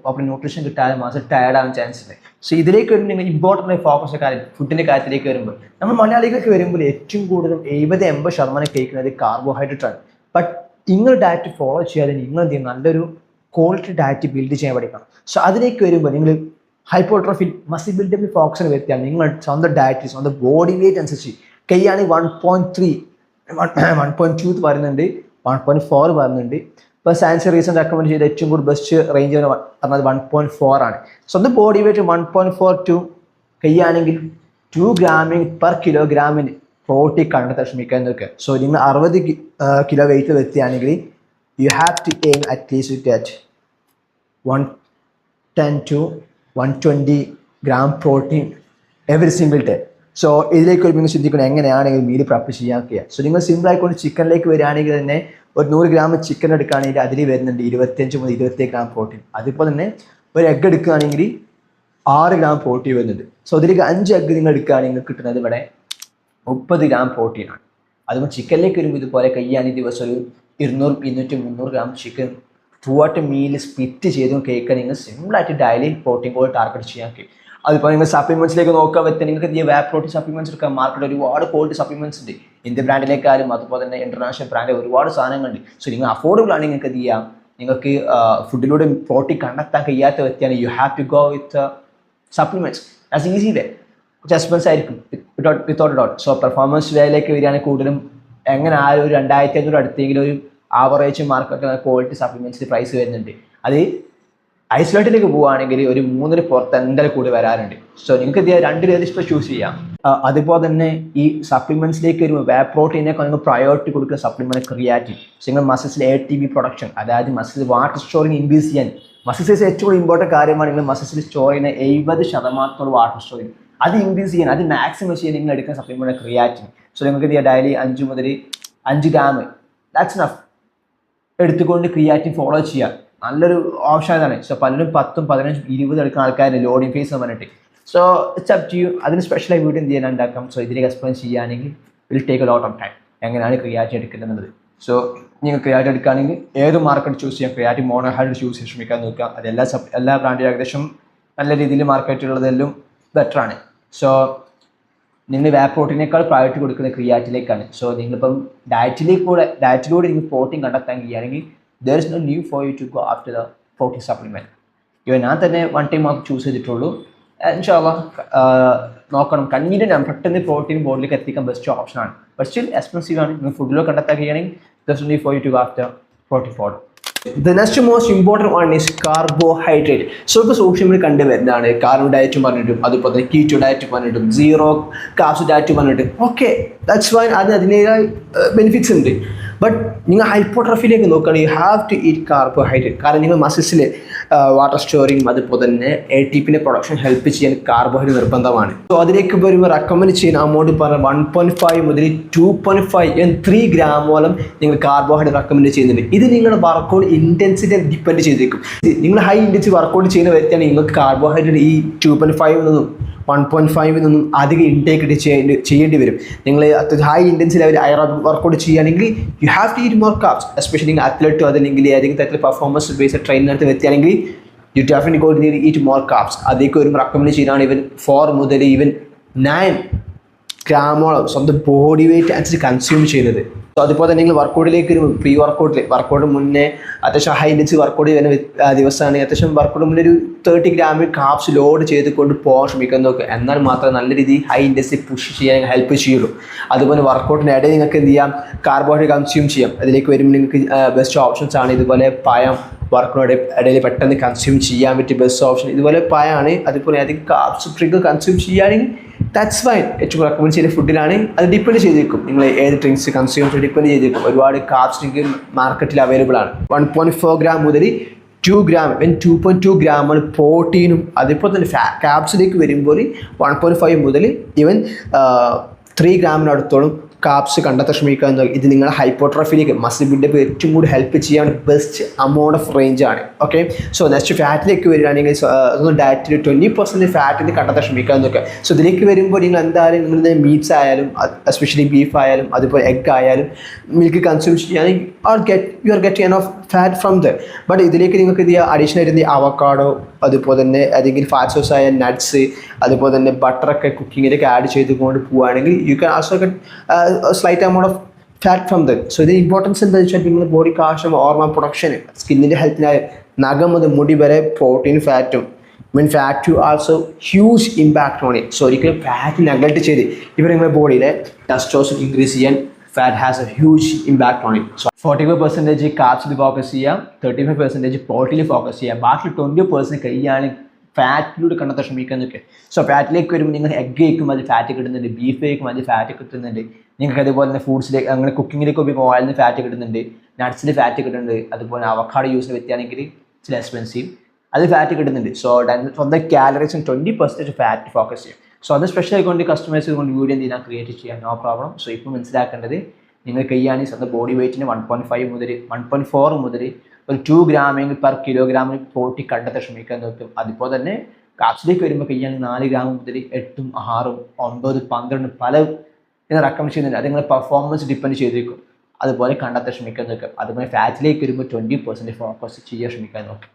പ്രോപ്പർ ന്യൂട്രീഷൻ കിട്ടാതെ മസിൽ ടയർഡ് ആവാൻ ചാൻസ് ഉണ്ട്. സോ ഇതിലേക്ക് വരുമ്പോൾ നിങ്ങൾ ഇമ്പോർട്ടൻ്റ് ഫോക്കസ് കാര്യം ഫുഡിൻ്റെ കാര്യത്തിലേക്ക് വരുമ്പോൾ, നമ്മൾ മലയാളികൾക്ക് വരുമ്പോൾ ഏറ്റവും കൂടുതലും 70-80% കഴിക്കുന്നത് കാർബോഹൈഡ്രേറ്റ് ആണ്. ബട്ട് നിങ്ങൾ ഡയറ്റ് ഫോളോ ചെയ്യാതെ നിങ്ങൾ എന്ത് ചെയ്യും, നല്ലൊരു ക്വാളിറ്റി ഡയറ്റ് ബിൽഡ് ചെയ്യാൻ പഠിക്കണം. സോ അതിലേക്ക് വരുമ്പോൾ നിങ്ങൾ ഹൈപ്പോട്രോഫി മസിൽ ബിൽഡിങ്ങിൽ ഫോക്കസിന് വരുത്തിയാൽ നിങ്ങൾ സ്വന്തം ഡയറ്റ് സ്വന്തം ബോഡി വെയിറ്റ് അനുസരിച്ച് കൈയാണെങ്കിൽ 1.3 1.2 പറയുന്നുണ്ട്, 1.4 പറയുന്നുണ്ട്. ഇപ്പോൾ സയൻസ് റീസെൻ്റ് റെക്കമെൻഡ് ചെയ്ത ഏറ്റവും കൂടുതൽ ബെസ്റ്റ് റേഞ്ച് പറഞ്ഞത് 1.4 ആണ്. സ്വന്തം ബോഡി വെയിറ്റ് 1.4 to കൈയാണെങ്കിൽ 2 ഗ്രാമിന് per കിലോഗ്രാമിന് പ്രോട്ടീൻ കണ്ടെത്താൻ ശ്രമിക്കാൻ നോക്കുക. സോ നിങ്ങൾ 60 കിലോ വെയിറ്റ് വെത്തിയാണെങ്കിൽ you have to aim at least get 110 to 120 gram protein every single day. So ഇതിലേക്ക് ഒരു നിങ്ങൾ ചിന്തിക്കണം എങ്ങനെയാണെങ്കിൽ മീൽ പ്രിപ്പയർ ചെയ്യാൻ. സോ നിങ്ങൾ സിമ്പിൾ ആയിക്കൊണ്ട് ചിക്കനിലേക്ക് വരികയാണെങ്കിൽ തന്നെ ഒരു 100 ഗ്രാം ചിക്കൻ എടുക്കുകയാണെങ്കിൽ അതിൽ വരുന്നുണ്ട് 25 മുതൽ 27 ഗ്രാം പ്രോട്ടീൻ. അതിപ്പോൾ തന്നെ ഒരു എഗ്ഗ് എടുക്കുകയാണെങ്കിൽ 6 ഗ്രാം പ്രോട്ടീൻ വരുന്നുണ്ട്. സോ അതിലേക്ക് 5 എഗ്ഗ് നിങ്ങൾ എടുക്കുകയാണെങ്കിൽ കിട്ടുന്നത് ഇവിടെ 30 ഗ്രാം പ്രോട്ടീനാണ്. അതുകൊണ്ട് ചിക്കനിലേക്ക് വരുമ്പോൾ ഇതുപോലെ കയ്യാണെങ്കിൽ ദിവസം ഒരു 200, 200, 300 gram chicken through out meal split ചെയ്തും കേൾക്കാൻ നിങ്ങൾ സിമ്പിളായിട്ട് ഡെയിലി പ്രോട്ടീൻ കോൾ ടാർഗറ്റ് ചെയ്യാൻ കഴിയും. അതിപ്പോൾ നിങ്ങൾ സപ്ലിമെൻറ്റ്സിലേക്ക് നോക്കാൻ പറ്റുക, നിങ്ങൾക്ക് ഈ വേ പ്രോട്ടീൻ സപ്ലിമെൻറ്റ്സ് എടുക്കാം. മാർക്കറ്റിൽ ഒരുപാട് ക്വാളിറ്റി സപ്ലിമെൻറ്റ്സ് ഉണ്ട്, ഇന്ത്യൻ ബ്രാൻഡിലേക്കാരും അതുപോലെ തന്നെ ഇൻ്റർനാഷണൽ ബ്രാൻഡിൽ ഒരുപാട് സാധനങ്ങളുണ്ട്. സോ നിങ്ങൾ അഫോർഡബിൾ ആണെങ്കിൽ നിങ്ങൾക്ക് എന്ത് ചെയ്യാം, നിങ്ങൾക്ക് ഫുഡിലൂടെ പ്രോട്ടീൻ കണ്ടെത്താൻ കഴിയാത്ത വ്യക്തിയാണ് you have to go with supplements. That's easy way. കുറച്ച് എക്സ്പെൻസ് ആയിരിക്കും വിത്തൗട്ട് ഡൗട്ട്. സോ പെർഫോമൻസ് വേയിലേക്ക് വരികയാണെങ്കിൽ കൂടുതലും എങ്ങനെ ആ ഒരു 2500 അടുത്തെങ്കിലും ഒരു ആവറേജ് മാർക്കറ്റ് ക്വാളിറ്റി സപ്ലിമെൻറ്റ്സിന് പ്രൈസ് വരുന്നുണ്ട്. അത് ഐസൊലേറ്റിലേക്ക് പോവുകയാണെങ്കിൽ ഒരു 3-ന് പുറത്ത് എന്തായാലും കൂടി വരാറുണ്ട്. സോ നിങ്ങൾക്ക് ഇത് 2 ഇഷ്ടം ചൂസ് ചെയ്യാം. അതുപോലെ തന്നെ ഈ സപ്ലിമെൻറ്റ്സിലേക്ക് വരുമ്പോൾ വേ പ്രോട്ടീനൊക്കെ നിങ്ങൾ പ്രയോറിറ്റി കൊടുക്കുന്ന സപ്ലിമെൻറ്റ് ക്രിയാറ്റിൻ. സോ നിങ്ങൾ മസിൽസിൽ ATP പ്രൊഡക്ഷൻ, അതായത് മസിൽ വാട്ടർ സ്റ്റോറിങ് ഇൻക്രീസ് ചെയ്യാൻ. മസിൽസ് ഏറ്റവും കൂടുതൽ ഇമ്പോർട്ടൻറ്റ് കാര്യമാണ്. നിങ്ങൾ മസിൽസിൽ സ്റ്റോർ ചെയ്യുന്ന 70% വാട്ടർ സ്റ്റോറിങ് അത് ഇൻക്രീസ് ചെയ്യാൻ, അത് മാക്സിമം ചെയ്യാൻ നിങ്ങൾ എടുക്കുന്ന സപ്ലിമെൻറ്റ് ക്രിയാറ്റിൻ. സോ നിങ്ങൾക്ക് ഇത് ഡെയിലി 5 മുതൽ 5 ഗ്രാം ദാറ്റ്സ് നഫ് എടുത്തുകൊണ്ട് ക്രിയാറ്റിൻ ഫോളോ ചെയ്യുക. നല്ലൊരു ഓപ്ഷൻ അതാണ്. സോ പലരും 10, 15, 20 എടുക്കുന്ന ആൾക്കാരുടെ ലോഡിങ് ഫേസ് പറഞ്ഞിട്ട്. So it's up to you. അതിന് സ്പെഷ്യലായി വീഡിയോ എന്ത് ചെയ്യാൻ ഉണ്ടാക്കാം. സോ ഇതിലേക്ക് എക്സ്പ്ലെയിൻ ചെയ്യുകയാണെങ്കിൽ will take a lot of time എങ്ങനെയാണ് ക്രിയാറ്റിൻ എടുക്കുന്നത്. സോ നിങ്ങൾ ക്രിയാറ്റിൻ എടുക്കുകയാണെങ്കിൽ ഏത് മാർക്കറ്റ് ചൂസ് ചെയ്യാം. ക്രിയാറ്റിൻ മോണോഹൈഡ്രേറ്റ് ചൂസ് ചെയ്യാൻ ശ്രമിക്കാൻ നോക്കുക. അത് എല്ലാ ബ്രാൻഡിലും ഏകദേശം നല്ല രീതിയിൽ മാർക്കറ്റുള്ളതെല്ലാം ബെറ്ററാണ്. സോ നിങ്ങൾ വേ പ്രോട്ടീനേക്കാൾ പ്രയോറിറ്റി കൊടുക്കുന്ന ക്രിയാറ്റിലേക്കാണ്. സോ നിങ്ങളിപ്പം ഡയറ്റിലൂടെ നിങ്ങൾ പ്രോട്ടീൻ കണ്ടെത്താൻ കഴിയുകയാണെങ്കിൽ there is no need for you to go after the protein supplement. ഞാൻ തന്നെ 1 ടൈം മാത്രം ചൂസ് ചെയ്തിട്ടുള്ളൂ. ഇൻഷാല്ലാഹ് നോക്കണം. കൺവീനിയൻ്റ് ആണ്, പെട്ടെന്ന് പ്രോട്ടീൻ ബോഡിലേക്ക് എത്തിക്കാൻ ബെസ്റ്റ് ഓപ്ഷനാണ്. ബട്ട് സ്റ്റിൽ എക്സ്പെൻസീവ് ആണ്. നിങ്ങൾ ഫുഡിലോ കണ്ടെത്താൻ കഴിയുകയാണെങ്കിൽ there is no need for you to go after protein powder. The next most important one is carbohydrate. So ഇപ്പോൾ സോഷ്യൽ മീഡിയ കണ്ടുവരുന്നതാണ് കാർബോ ഡയറ്റും പറഞ്ഞിട്ടും അതുപോലെ തന്നെ കീറ്റോ ഡയറ്റ് പറഞ്ഞിട്ടും സീറോ കാർബ്സ് ഡയറ്റ് പറഞ്ഞിട്ടും ഓക്കെ ദാറ്റ്സ് ഫൈൻ. അതിൻ്റെതായ ബെനിഫിറ്റ്സ് ഉണ്ട്. ബട്ട് നിങ്ങൾ ഹൈപ്പോട്രോഫിയിലേക്ക് നോക്കുകയാണെങ്കിൽ you have to eat carbohydrate. കാരണം നിങ്ങൾ മസിൽസിൽ വാട്ടർ സ്റ്റോറിങ് അതുപോലെ തന്നെ ATP പ്രൊഡക്ഷൻ ഹെൽപ്പ് ചെയ്യാൻ കാർബോഹൈഡ്രേറ്റ് നിർബന്ധമാണ്. സോ അതിലേക്ക് വരുമ്പോൾ റെക്കമെൻഡ് ചെയ്യുന്ന അമൗണ്ട് പറഞ്ഞാൽ 1.5 മുതൽ 2.5 3 ഗ്രാമോളം നിങ്ങൾ കാർബോഹൈഡ്രേറ്റ് റെക്കമെൻഡ് ചെയ്യുന്നുണ്ട്. ഇത് നിങ്ങളുടെ വർക്കൗട്ട് ഇൻറ്റൻസിറ്റി ഡിപ്പെൻഡ് ചെയ്തേക്കും. നിങ്ങൾ ഹൈ ഇൻറ്റൻസിറ്റി വർക്കൗട്ട് ചെയ്യുന്ന വ്യക്തിയാണ് നിങ്ങൾക്ക് കാർബോഹൈഡ്രേറ്റ് ഈ 2.5 നിന്നും 1.5 നിന്നും അധികം ഇൻടേക്ക് ചെയ്യേണ്ടി വരും. നിങ്ങൾ high intensity level aerobic workout ചെയ്യുകയാണെങ്കിൽ you have to eat more carbs. Especially നിങ്ങൾ അത്ലറ്റോ അതല്ലെങ്കിൽ ഏതെങ്കിലും തരത്തിൽ പെർഫോമൻസ് ബേസ്ഡ് ട്രെയിനകത്ത് വ്യക്തിയാണെങ്കിൽ you definitely go to eat more carbs. അതിലേക്ക് വരുമ്പോൾ റെക്കമെൻഡ് ചെയ്യുന്നതാണ് ഈവൻ 4 മുതൽ ഈവൻ 9 ഗ്രാമോളം സ്വന്തം ബോഡി വെയിറ്റ് അനുസരിച്ച് കൺസ്യൂം ചെയ്യുന്നത്. സോ അതുപോലെ തന്നെ നിങ്ങൾ വർക്കൗട്ടിലേക്ക് ഒരു പ്രീ വർക്കൗട്ട് മുന്നേ അത്യാവശ്യം ഹൈ ഇൻറ്റൻസി വർക്കൗട്ട് ചെയ്യുന്ന ദിവസമാണ് അത്യാവശ്യം വർക്കൗട്ട് മുന്നേ ഒരു 30 ഗ്രാം കാർബ്സ് ലോഡ് ചെയ്തുകൊണ്ട് പോകാൻ ശ്രമിക്കാൻ നോക്കുക. എന്നാൽ മാത്രമേ നല്ല രീതിയിൽ ഹൈ ഇൻറ്റൻസി പുഷ് ചെയ്യാൻ ഹെൽപ്പ് ചെയ്യുള്ളൂ. അതുപോലെ വർക്കൗട്ടിന് ഇടയിൽ നിങ്ങൾക്ക് എന്ത് ചെയ്യാം, കാർബോഹൈഡ്രേറ്റ് കൺസ്യൂം ചെയ്യാം. അതിലേക്ക് വരുമ്പോൾ നിങ്ങൾക്ക് ബെസ്റ്റ് ഓപ്ഷൻസ് ആണ് ഇതുപോലെ പഴം വർക്കൗട്ട് ഇടയിൽ പെട്ടെന്ന് കൺസ്യൂം ചെയ്യാൻ പറ്റിയ ബെസ്റ്റ് ഓപ്ഷൻ ഇതുപോലെ പഴമാണ്. അതുപോലെ ഏതെങ്കിലും കാർബ്സ് ട്രിഗർ കൺസ്യൂം ചെയ്യുകയാണെങ്കിൽ ദാറ്റ്സ് ഫൈൻ. ഏറ്റവും റെക്കമെൻഡ് ചെയ്ത ഫുഡിലാണ്. അത് ഡിപ്പെൻഡ് ചെയ്തിരിക്കും നിങ്ങൾ ഏത് ഡ്രിങ്ക്സ് കൺസ്യൂം ചെയ്ത് ഡിപ്പെൻഡ് ചെയ്തിരിക്കും. ഒരുപാട് കാർബ്സ് ഡ്രിങ്ക് മാർക്കറ്റിൽ അവൈലബിൾ ആണ്. 1.4 ഗ്രാം മുതൽ 2 ഗ്രാം 2.2 ഗ്രാമാണ് പ്രോട്ടീനും. അതിപ്പോൾ തന്നെ കാബ്സിലേക്ക് വരുമ്പോൾ 1.5 മുതൽ ഈവൻ 3 ഗ്രാമിനടുത്തോളം കാപ്സ് കണ്ടെത്താൻ ശ്രമിക്കുക എന്നത് ഇത് നിങ്ങളെ ഹൈപ്പോട്രോഫിയിലേക്ക് മസിൽ ബിൽഡപ്പ് ഏറ്റവും കൂടി ഹെൽപ്പ് ചെയ്യാൻ ബെസ്റ്റ് അമൗണ്ട് ഓഫ് റേഞ്ച് ആണ്. ഓക്കെ, സോ നെക്സ്റ്റ് ഫാറ്റിലേക്ക് വരികയാണെങ്കിൽ ഡയറ്റിൽ 20% ഫാറ്റിന് കണ്ടെത്താൻ ശ്രമിക്കുക എന്നൊക്കെ. സോ ഇതിലേക്ക് വരുമ്പോൾ നിങ്ങൾ എന്തായാലും നിങ്ങളുടെ മീറ്റ്സ് ആയാലും എസ്പെഷ്യലി ബീഫ് ആയാലും അതുപോലെ എഗ് ആയാലും മിൽക്ക് കൺസ്യൂം ചെയ്യുകയാണെങ്കിൽ you are get of fat from the. But ഇതിലേക്ക് നിങ്ങൾക്ക് ഇത് അഡീഷണൽ ആയിട്ട് അവക്കാഡോ അതുപോലെ തന്നെ അല്ലെങ്കിൽ ഫാറ്റ് സോഴ്സ് ആയ നട്ട്സ് അതുപോലെ തന്നെ ബട്ടറൊക്കെ കുക്കിങ്ങിലേക്ക് ആഡ് ചെയ്തുകൊണ്ട് പോവുകയാണെങ്കിൽ you can also get slight amount of fat from the. So ഇതിന് ഇമ്പോർട്ടൻസ് എന്താ വെച്ചാൽ നിങ്ങളുടെ ബോഡിക്ക് ആവശ്യം ഹോർമോൺ പ്രൊഡക്ഷന് സ്കിന്നിൻ്റെ ഹെൽത്തിനായി നഖം മുതൽ മുടി വരെ പ്രോട്ടീൻ ഫാറ്റും മീൻ fat to also huge impact on it. So ഒരിക്കലും ഫാറ്റ് നെഗ്ലക്ട് ചെയ്ത് ഇവർ നിങ്ങളുടെ ബോഡിയിലെ ടെസ്റ്റോസ്റ്ററോൺ ഇൻക്രീസ് ചെയ്യാൻ fat has a huge impact on it. So 45% കാർബ്സിൽ ഫോക്കസ് ചെയ്യാം, 35% പ്രോട്ടീനിൽ ഫോക്കസ് ചെയ്യാം, ബാക്കി 20% കഴിയാണ് ഫാറ്റിലൂടെ കണ്ടെത്താൻ ശ്രമിക്കുക എന്നൊക്കെ. സോ ഫാറ്റിലേക്ക് വരുമ്പോൾ നിങ്ങൾ എഗ് കഴിക്കും അത് ഫാറ്റ് കിട്ടുന്നുണ്ട്, ബീഫ് കഴിക്കും അത് ഫാറ്റ് കിട്ടുന്നുണ്ട്, നിങ്ങൾക്ക് അതുപോലെ തന്നെ ഫ്രൂട്ട്സിലേക്ക് അങ്ങനെ കുക്കിങ്ങിലേക്ക് ഉപയോഗിക്കും ഓയിലിൽ നിന്ന് ഫാറ്റ് കിട്ടുന്നുണ്ട്, നട്ട്സിൽ ഫാറ്റ് കിട്ടുന്നുണ്ട്, അതുപോലെ അവക്കാഡോ യൂസിന് പറ്റുകയാണെങ്കിൽ ഇച്ചിരി എക്സ്പെൻസീവ് അത് ഫാറ്റ് കിട്ടുന്നുണ്ട്. So from the calories 20% fat focus ചെയ്യും. സോ അത് സ്പെഷ്യൽ കൊണ്ട് കസ്റ്റമേഴ്സ് കൊണ്ട് വീഡിയോ എന്തിനാ ക്രിയേറ്റ് ചെയ്യാം, നോ പ്രോബ്ലം. സോ ഇപ്പോൾ മനസ്സിലാക്കേണ്ടത് നിങ്ങൾ കഴിയുകയാണെങ്കിൽ സ്വന്തം ബോഡി വെയ്റ്റിന് 1.5 മുതൽ 1.4 മുതൽ ഒരു 2 ഗ്രാമെങ്കിൽ പെർ കിലോഗ്രാമിന് പ്രോട്ടീൻ കണ്ടെത്താൻ ശ്രമിക്കാൻ നോക്കും. അതുപോലെ തന്നെ കാപ്സിലേക്ക് വരുമ്പോൾ കഴിയുകയാണെങ്കിൽ 4 ഗ്രാം മുതൽ 8, 6, 9, 12 പല റെക്കമെൻഡ് ചെയ്യുന്നുണ്ട്. അത് നിങ്ങളുടെ പെർഫോമൻസ് ഡിപ്പെൻഡ് ചെയ്തിരിക്കും. അതുപോലെ കണ്ടെത്താൻ ശ്രമിക്കാൻ നോക്കും. അതുപോലെ ഫാറ്റിലേക്ക് വരുമ്പോൾ 20% ഫോക്കസ് ചെയ്യാൻ ശ്രമിക്കാൻ നോക്കും.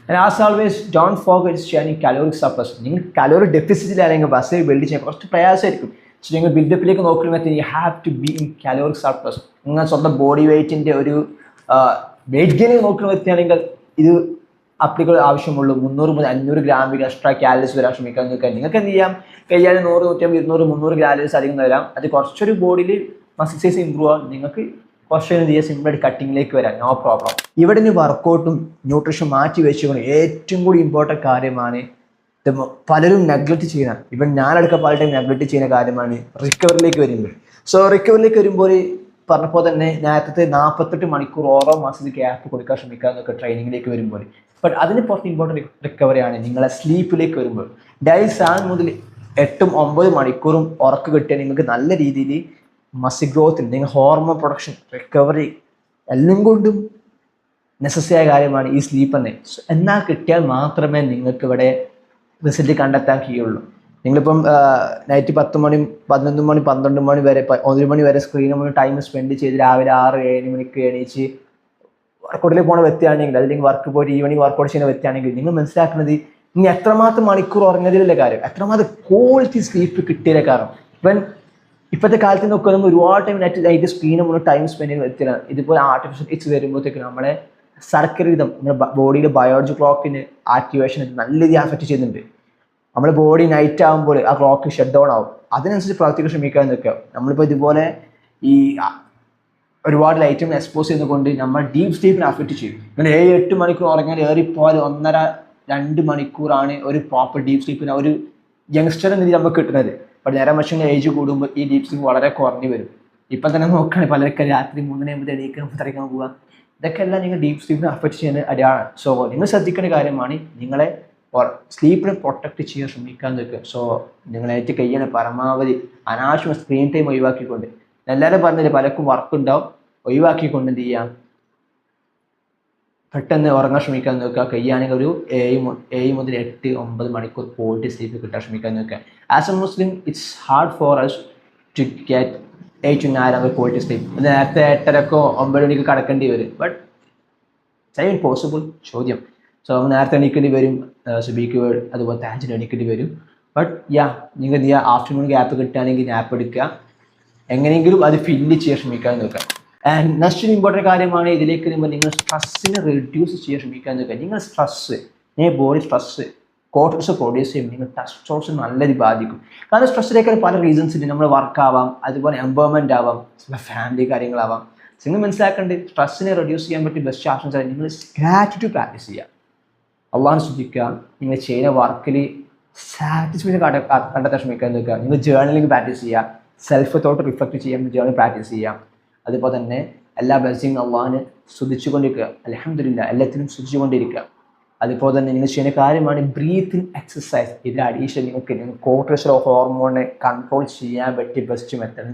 And as always, don't forget sharing caloric surplus. നിങ്ങൾ കലോറി ഡെഫിസിറ്റിലാണെങ്കിൽ ബസ് ബിൽഡ് ചെയ്യാൻ കുറച്ച് പ്രയാസമായിരിക്കും. പക്ഷേ നിങ്ങൾ ബിൽഡപ്പിലേക്ക് നോക്കുമ്പോൾ you have to be in caloric surplus. നിങ്ങൾ സ്വന്തം ബോഡി വെയ്റ്റിൻ്റെ ഒരു വെയിറ്റ് ഗെയിനിങ് നോക്കുന്ന വ്യക്തിയാണെങ്കിൽ ഇത് അപ്ലിക്കബിൾ ആവശ്യമുള്ളൂ. 300 മുതൽ 500 ഗ്രാമിൽ എക്സ്ട്രാ കാലറീസ് വരാൻ ശ്രമിക്കാൻ നോക്കുക. നിങ്ങൾക്ക് എന്ത് ചെയ്യാം, കഴിയാൻ 100, 150, 200, 300 കാലറീസ് അധികം വരാം. അത് കുറച്ചൊരു ബോഡിയിൽ മസിൽ സൈസ് ഇമ്പ്രൂവ് ആകും. നിങ്ങൾക്ക് കുറച്ച് എന്ത് ചെയ്യുക, സിമ്പിളായിട്ട് കട്ടിങ്ങിലേക്ക് വരാം, നോ പ്രോബ്ലം. ഇവിടെ നിന്ന് വർക്കൗട്ടും ന്യൂട്രീഷൻ മാറ്റി വെച്ചുകൊണ്ട് ഏറ്റവും കൂടി ഇമ്പോർട്ടൻറ്റ് കാര്യമാണ് ഇത് പലരും നെഗ്ലക്റ്റ് ചെയ്യുന്ന, ഇവൻ ഞാനടക്കം പല ടൈം നെഗ്ലക്റ്റ് ചെയ്യുന്ന കാര്യമാണ് റിക്കവറിലേക്ക് വരുമ്പോൾ. സോ റിക്കവറിലേക്ക് വരുമ്പോൾ പറഞ്ഞപ്പോൾ തന്നെ നേരത്തെ 48 മണിക്കൂർ ഓരോ മാസത്തിൽ ഗ്യാപ്പ് കൊടുക്കാൻ ശ്രമിക്കുക എന്നൊക്കെ ട്രെയിനിങ്ങിലേക്ക് വരുമ്പോൾ. ബട്ട് അതിന് പുറത്ത് ഇമ്പോർട്ടൻറ്റ് റിക്കവറിയാണ് നിങ്ങളെ സ്ലീപ്പിലേക്ക് വരുമ്പോൾ. ഡെയിലി 7 മുതൽ 8, 9 മണിക്കൂറും ഉറക്കം കിട്ടിയാൽ നിങ്ങൾക്ക് നല്ല രീതിയിൽ മസിൽ ഗ്രോത്തിൽ നിങ്ങൾ ഹോർമോൺ പ്രൊഡക്ഷൻ റിക്കവറി എല്ലാം കൊണ്ടും നെസസറിയായ കാര്യമാണ് ഈ സ്ലീപ്പ് തന്നെ. എന്നാൽ കിട്ടിയാൽ മാത്രമേ നിങ്ങൾക്ക് ഇവിടെ റിസൾട്ട് കണ്ടെത്താൻ കഴിയുള്ളൂ. നിങ്ങളിപ്പം നൈറ്റ് 10 മണി 11 മണി 12 മണി വരെ 1 മണി വരെ സ്ക്രീനിൽ മുന്നിൽ ടൈം സ്പെൻഡ് ചെയ്ത് രാവിലെ 6-7 മണിക്ക് എണീച്ച് വർക്കൗട്ടിലേക്ക് പോകുന്ന വ്യക്തിയാണെങ്കിൽ അല്ലെങ്കിൽ വർക്ക് പോയിട്ട് ഈവനിങ് വർക്കൗട്ട് ചെയ്യുന്ന വ്യക്തിയാണെങ്കിൽ നിങ്ങൾ മനസ്സിലാക്കുന്നത് ഇനി എത്രമാത്രം മണിക്കൂർ ഉറങ്ങുന്നതിലുള്ള കാര്യം, എത്രമാത്രം ക്വാളിറ്റി സ്ലീപ്പ് കിട്ടിയതിലെ കാരണം. ഇപ്പോഴത്തെ കാലത്ത് നോക്കുക നമ്മൾ ഒരുപാട് ടൈം നൈറ്റ് സ്ക്രീനിൽ മുന്നിൽ ടൈം സ്പെൻഡ് ചെയ്യുന്ന വ്യക്തിയാണ്. ഇതുപോലെ ആർട്ടിഫിഷ്യൽ ഇറ്റ്സ് വരുമ്പോഴത്തേക്ക് നമ്മളെ സർക്കരവിധം നമ്മുടെ ബോഡിയിലെ ബയോളജി ക്ലോക്കിന് ആക്ടിവേഷൻ നല്ല രീതിയിൽ അഫക്റ്റ് ചെയ്യുന്നുണ്ട്. നമ്മുടെ ബോഡി നൈറ്റ് ആകുമ്പോൾ ആ ക്ലോക്ക് ഷട്ട് ഡൗൺ ആവും. അതിനനുസരിച്ച് പ്രവർത്തിക്കാൻ ശ്രമിക്കാൻ നിൽക്കുക. നമ്മളിപ്പോൾ ഇതുപോലെ ഈ ഒരുപാട് ലൈറ്റിന് എക്സ്പോസ് ചെയ്യുന്നതുകൊണ്ട് നമ്മൾ ഡീപ്പ് സ്ലീപ്പിനെ അഫക്റ്റ് ചെയ്യും. നിങ്ങൾ 7-8 മണിക്കൂർ ഉറങ്ങിയാൽ ഏറിപ്പോയാൽ 1.5-2 മണിക്കൂറാണ് ഒരു പ്രോപ്പർ ഡീപ്പ് സ്ലീപ്പിന് ഒരു യങ്സ്റ്റർ എന്ന രീതി നമുക്ക് കിട്ടുന്നത്. ബട്ട് നേരെ മനുഷ്യൻ്റെ ഏജ് കൂടുമ്പോൾ ഈ ഡീപ്പ് സ്ലീപ്പ് വളരെ കുറഞ്ഞു വരും. ഇപ്പം തന്നെ നോക്കുകയാണെങ്കിൽ പലർക്കും രാത്രി 3:30 എണീക്കാൻ പുറത്തിറക്കാൻ പോവുക. ഇതൊക്കെ എല്ലാം നിങ്ങൾ ഡീപ്പ് സ്ലീപ്പിനെ അഫക്റ്റ് ചെയ്യുന്ന അടിയാണ്. സോ നിങ്ങൾ ശ്രദ്ധിക്കേണ്ട കാര്യമാണ് നിങ്ങളെ സ്ലീപ്പിനെ പ്രൊട്ടക്റ്റ് ചെയ്യാൻ ശ്രമിക്കാൻ നിൽക്കുക. സോ നിങ്ങളായിട്ട് കഴിയണ പരമാവധി അനാവശ്യം സ്ക്രീൻ ടൈം ഒഴിവാക്കിക്കൊണ്ട്, എല്ലാവരും പറഞ്ഞില്ല പലർക്കും വർക്ക് ഉണ്ടാവും, ഒഴിവാക്കിക്കൊണ്ട് എന്ത് ചെയ്യാം, പെട്ടെന്ന് ഉറങ്ങാൻ ശ്രമിക്കാൻ നോക്കുക. കഴിയുകയാണെങ്കിൽ ഒരു 7 മുതൽ 8-9 മണിക്കൂർ ക്വാളിറ്റി സ്ലീപ്പ് കിട്ടാൻ ശ്രമിക്കാൻ നോക്കുക. As a Muslim it's hard for us to get 8 to 9 hours quality sleep. നേരത്തെ 8:30 9 മണിക്ക് കിടക്കേണ്ടി വരും. ബട്ട് സൈൻ പോസിബിൾ ചോദ്യം. സോ നേരത്തെ എണീക്കേണ്ടി വരും, സുബിക്ക് അതുപോലെ താജിന് എണീക്കേണ്ടി വരും. ബട്ട് നിങ്ങൾ എന്ത് ചെയ്യുക, ആഫ്റ്റർനൂൺ ഗ്യാപ്പ് കിട്ടുകയാണെങ്കിൽ ഗ്യാപ്പ് എടുക്കുക, എങ്ങനെയെങ്കിലും അത് ഫില്ല് ചെയ്യാൻ ശ്രമിക്കാൻ നോക്കുക. ആൻഡ് നെക്സ്റ്റ് ഇമ്പോർട്ടൻറ്റ് കാര്യമാണ് ഇതിലേക്ക് വരുമ്പോൾ നിങ്ങൾ സ്ട്രെസ്സിനെ റിഡ്യൂസ് ചെയ്യാൻ ശ്രമിക്കാൻ നോക്കുക. നിങ്ങൾ stress, body stress cortisol produce ചെയ്യുമ്പോൾ നിങ്ങൾ ടെസ്റ്റോസ്റ്ററോൺ നല്ല രീതി ബാധിക്കും. കാരണം സ്ട്രെസ്സിലേക്ക് പല റീസൺസ് ഉണ്ട്. നമ്മൾ വർക്ക് ആവാം, അതുപോലെ എംപവർമെൻറ്റ് ആവാം, ഫാമിലി കാര്യങ്ങളാവാം. നിങ്ങൾ മനസ്സിലാക്കേണ്ടത് സ്ട്രെസ്സിനെ റെഡ്യൂസ് ചെയ്യാൻ പറ്റിയ ബെസ്റ്റ് ഓപ്ഷൻസ് നിങ്ങൾ ഗ്രാറ്റിറ്റ്യൂഡ് പ്രാക്ടീസ് ചെയ്യുക, അള്ളാഹുവിനെ ശ്രദ്ധിക്കുക, നിങ്ങൾ ചെയ്യുന്ന വർക്കിൽ സാറ്റിസ്ഫാക്ഷൻ കണ്ടെത്താൻ ശ്രമിക്കുക. എന്തൊക്കെ നിങ്ങൾ ജേർണലിംഗ് പ്രാക്ടീസ് ചെയ്യുക, സെൽഫ് തോട്ട് റിഫ്ലക്ട് ചെയ്യാൻ ജേർണൽ പ്രാക്ടീസ് ചെയ്യാം. അതുപോലെ തന്നെ എല്ലാ ബ്ലെസ്സിങ് അള്ളാഹിനെ സ്തുതിച്ചുകൊണ്ടിരിക്കുക, അൽഹംദുലില്ലാഹ് എല്ലാത്തിനും സ്തുതിച്ചുകൊണ്ടിരിക്കുക. അതുപോലെ തന്നെ നിങ്ങൾ ചെയ്യുന്ന കാര്യമാണ് ബ്രീത്തിങ് എക്സസൈസ്. ഇതിൽ അഡീഷണൽ നിങ്ങൾക്ക് കോർട്ടിസോൾ ഹോർമോണിനെ കൺട്രോൾ ചെയ്യാൻ പറ്റിയ ബെസ്റ്റ് മെത്തേഡ്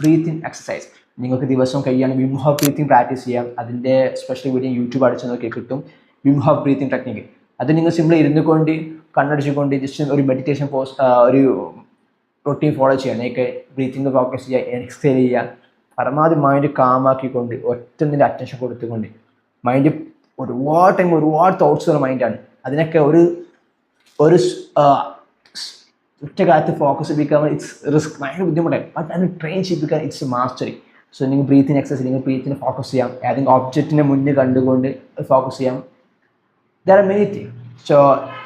ബ്രീത്തിങ് എക്സസൈസ്. നിങ്ങൾക്ക് ദിവസം കഴിയുകയാണെങ്കിൽ വിം ഹോഫ് ബ്രീത്തിങ് പ്രാക്ടീസ് ചെയ്യാം. അതിൻ്റെ സ്പെഷ്യൽ വീഡിയോ യൂട്യൂബ് അടിച്ച് നോക്കി കിട്ടും, വിം ഹോഫ് ബ്രീത്തിങ് ടെക്നിക്ക്. അത് നിങ്ങൾ സിമ്പിൾ ഇരുന്നു കൊണ്ട് കണ്ണടിച്ചുകൊണ്ട് ജസ്റ്റ് ഒരു മെഡിറ്റേഷൻ ഒരു റൊട്ടീൻ ഫോളോ ചെയ്യുക. നിങ്ങൾക്ക് ബ്രീത്തിങ് ഫോക്കസ് ചെയ്യുക, എക്സേൽ ചെയ്യുക, പരമാവധി മൈൻഡ് കാമാക്കിക്കൊണ്ട് ഒറ്റൊന്നിൻ്റെ അറ്റൻഷൻ കൊടുത്തുകൊണ്ട്. മൈൻഡ് ഒരുപാട് ടൈം ഒരുപാട് തോട്ട്സ് ഉള്ള മൈൻഡാണ്. അതിനൊക്കെ ഒരു ഒറ്റ കാര്യത്തിൽ ഫോക്കസ് ചെയ്യിപ്പിക്കാൻ ഇറ്റ്സ് റിസ്ക്, ഭയങ്കര ബുദ്ധിമുട്ടായി. ബട്ട് അതിന് ട്രെയിൻ ചെയ്യിപ്പിക്കാൻ ഇറ്റ്സ് മാസ്റ്ററി. സോ നിങ്ങൾ ബ്രീത്തിങ് എക്സസൈസ്, നിങ്ങൾ ബ്രീത്തിനെ ഫോക്കസ് ചെയ്യാം, ഏതെങ്കിലും ഒബ്ജക്റ്റിനെ മുന്നിൽ കണ്ടുകൊണ്ട് ഫോക്കസ് ചെയ്യാം. There are many thing. So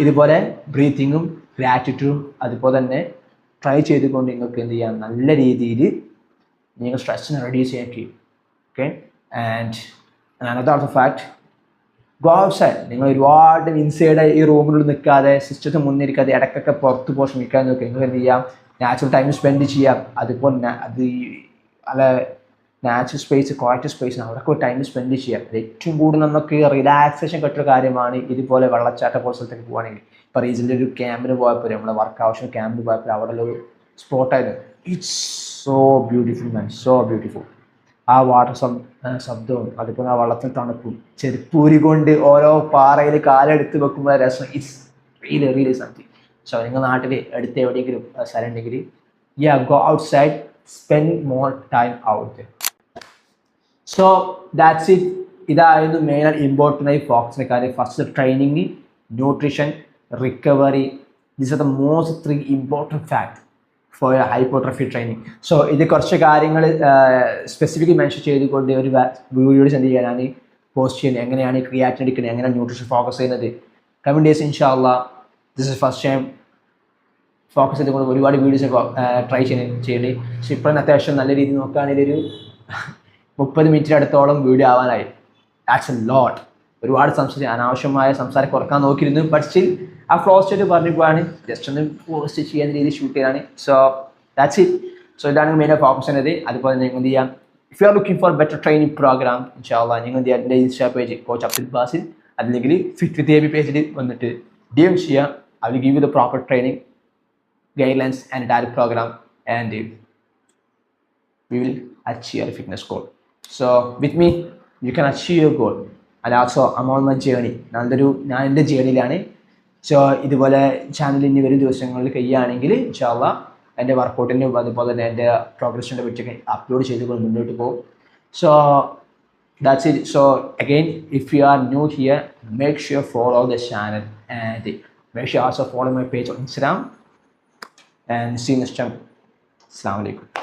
ഇതുപോലെ ബ്രീത്തിങ്ങും ഗ്രാറ്റിറ്റ്യൂഡും അതുപോലെ തന്നെ ട്രൈ ചെയ്തുകൊണ്ട് നിങ്ങൾക്ക് എന്ത് ചെയ്യാം, നല്ല രീതിയിൽ നിങ്ങൾ സ്ട്രെസ്സിനെ റെഡ്യൂസ് ചെയ്യാൻ കഴിയും. Okay, and another of the fact, go outside. നിങ്ങൾ ഒരുപാട് ഇൻസൈഡ് ഈ റൂമിനുള്ളിൽ നിൽക്കാതെ, സിസ്റ്റത്തിന് മുന്നിൽ ഇരിക്കാതെ ഇടയ്ക്കൊക്കെ പുറത്ത് പോയി ശ്രമിക്കാൻ നോക്കുക. നിങ്ങൾ എന്ത് ചെയ്യാം, നാച്ചുറൽ ടൈം സ്പെൻഡ് ചെയ്യാം. അതുപോലെ അത് അല്ല നാച്ചുറൽ സ്പേസ്, ക്വാളിറ്റി സ്പേസ്, അവിടെയൊക്കെ ടൈം സ്പെൻഡ് ചെയ്യാം. ഏറ്റവും കൂടുതൽ നമുക്ക് റിലാക്സേഷൻ കിട്ടുന്ന കാര്യമാണ് ഇതുപോലെ വെള്ളച്ചാട്ട പോലെ സ്ഥലത്തേക്ക് പോകുകയാണെങ്കിൽ. ഇപ്പോൾ റീസെൻ്റ് ഒരു ക്യാമ്പിന് പോയപ്പോൾ, നമ്മുടെ വർക്ക് ആവശ്യം ക്യാമ്പിന് പോയപ്പോൾ അവിടെ ഒരു സ്പോട്ടായിരുന്നു. It's so beautiful man, so beautiful. ആ വാട്ടർ ശബ്ദവും അതുപോലെ ആ വെള്ളത്തിൽ തണുപ്പും ചെരുപ്പൂരി കൊണ്ട് ഓരോ പാറയിൽ കാലെടുത്ത് വെക്കുമ്പോൾ രസം, it's really really something. So നിങ്ങൾ നാട്ടിൽ അടുത്ത് എവിടെയെങ്കിലും സ്ഥലം ഉണ്ടെങ്കിൽ go outside, spend more time out. So that's it. ഇതായിരുന്നു മെയിനായിട്ട് ഇമ്പോർട്ടൻ്റ് ആയി ഫോക്കസിൻ്റെ കാര്യം. First training, nutrition, recovery. These are the most 3 important fact for hypertrophy training. So ഇത് കുറച്ച് കാര്യങ്ങൾ സ്പെസിഫിക്കലി മെൻഷൻ ചെയ്തുകൊണ്ട് ഒരു വീഡിയോസ് എന്ത് ചെയ്യാനാണ് പോസ്റ്റ് ചെയ്യുന്നത്, എങ്ങനെയാണ് ക്രിയാറ്റിൻ എടുക്കുന്നത്, എങ്ങനെയാണ് ന്യൂട്രീഷൻ ഫോക്കസ് ചെയ്യുന്നത്. കമ്മിങ് ഡേയ്സ് ഇൻഷാ അല്ലാഹ്, this is first time focus ചെയ്തുകൊണ്ട് ഒരുപാട് വീഡിയോസ് ട്രൈ ചെയ്യേണ്ടി. പക്ഷേ ഇപ്പോഴും അത്യാവശ്യം നല്ല രീതിയിൽ നോക്കുകയാണെങ്കിൽ ഒരു 30 മിനിറ്റിനടുത്തോളം വീഡിയോ ആവാനായി. That's a lot. ഒരുപാട് അനാവശ്യമായ സംസാരം കുറക്കാൻ നോക്കിയിരുന്നു. ബട്ട് സ്റ്റിൽ ആ ഫ്ലോ സ്റ്റേറ്റ് പറഞ്ഞപ്പോഴാണ് ജസ്റ്റ് ഒന്ന് പോസ്റ്റ് ചെയ്യുന്ന രീതിയിൽ ഷൂട്ട് ചെയ്താണ്. So that's it. സോ ഇതാണ് മെയിൻ ഫോക്കസ് ചെയ്യുന്നത്. അതുപോലെ നിങ്ങൾ എന്ത് ചെയ്യാം, if you are looking for better training program, ഇൻഷാ അല്ലാഹ് നിങ്ങൾ എന്ത് ചെയ്യാം, എൻ്റെ insta page coach Abdul Basil, അല്ലെങ്കിൽ ഫിറ്റ് വിത്ത് എബി പേജിൽ വന്നിട്ട് DM ചെയ്യുക. I will give you the proper training guidelines and direct program, and we will achieve your fitness goal. So with me you can achieve your goal, and also I'm on my journey. ഞാൻ എൻ്റെ ജേണിയിലാണ്. So ഇതുപോലെ channel ഇനി വരും ദിവസങ്ങളിൽ കഴിയുകയാണെങ്കിൽ ഇൻഷാ അല്ലാഹ് എൻ്റെ വർക്കൗട്ടിൻ്റെ അതുപോലെ തന്നെ എൻ്റെ പ്രോഗ്രസിൻ്റെ പറ്റിയൊക്കെ അപ്ലോഡ് ചെയ്തുകൊണ്ട് മുന്നോട്ട് പോകും. So that's it. So again, if you are new here, make sure follow the channel, and make sure also follow my page on Instagram, and see you next time. Assalamu alaikum.